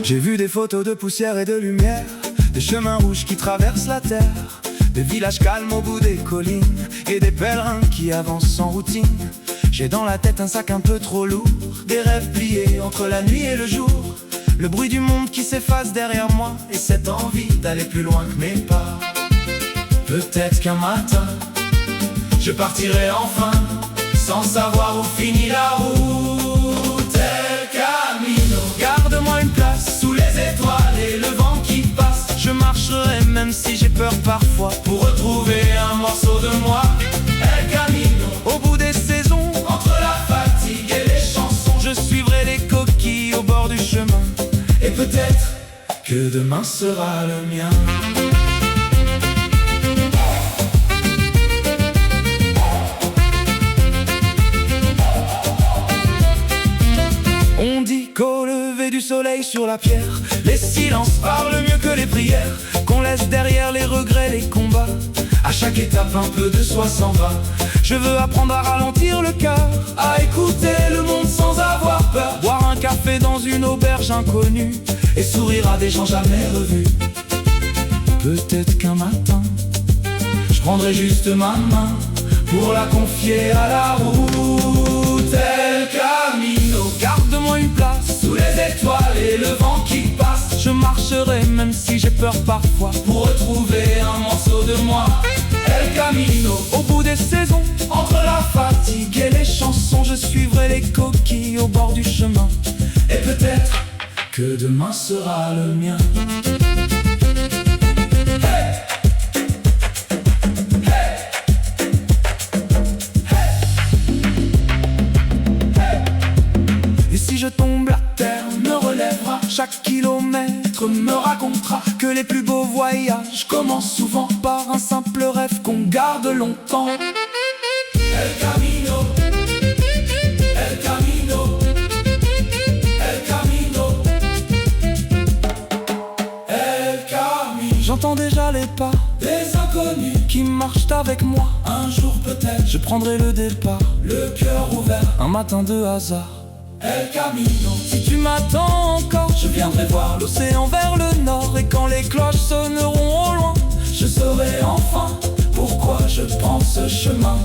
J'ai vu des photos de poussière et de lumière, des chemins rouges qui traversent la terre, des villages calmes au bout des collines, et des pèlerins qui avancent sans routine. J'ai dans la tête un sac un peu trop lourd, des rêves pliés entre la nuit et le jour, le bruit du monde qui s'efface derrière moi, et cette envie d'aller plus loin que mes pas. Peut-être qu'un matin, je partirai enfin, sans savoir où finit la route. El Camino, garde-moi une place sous les étoiles et le vent qui passe. Je marcherai même si j'ai peur parfois, pour retrouver un morceau de moi. El Camino, au bout des saisons, entre la fatigue et les chansons, je suivrai les coquilles au bord du chemin, et peut-être que demain sera le mien. On dit qu'au lever du soleil sur la pierre, les silences parlent mieux que les prières, qu'on laisse derrière les regrets, les combats. À chaque étape un peu de soi s'en va. Je veux apprendre à ralentir le cœur, à écouter le monde sans avoir peur, boire un café dans une auberge inconnue et sourire à des gens jamais revus. Peut-être qu'un matin, je prendrai juste ma main pour la confier à la route. El Camino, garde-moi une place sous les étoiles et le vent qui passe. Je marcherai même si j'ai peur parfois, pour retrouver un morceau de moi. El Camino, au bout des saisons, entre la fatigue et les chansons, je suivrai les coquilles au bord du chemin, et peut-être que demain sera le mien. Si je tombe, la terre me relèvera. Chaque kilomètre me racontera que les plus beaux voyages commencent souvent par un simple rêve qu'on garde longtemps. El Camino, El Camino, El Camino, El Camino. J'entends déjà les pas des inconnus qui marchent avec moi. Un jour peut-être je prendrai le départ, le cœur ouvert, un matin de hasard. El Camino, si tu m'attends encore, je viendrai voir l'océan vers le nord. Et quand les cloches sonneront au loin, je saurai enfin pourquoi je prends ce chemin.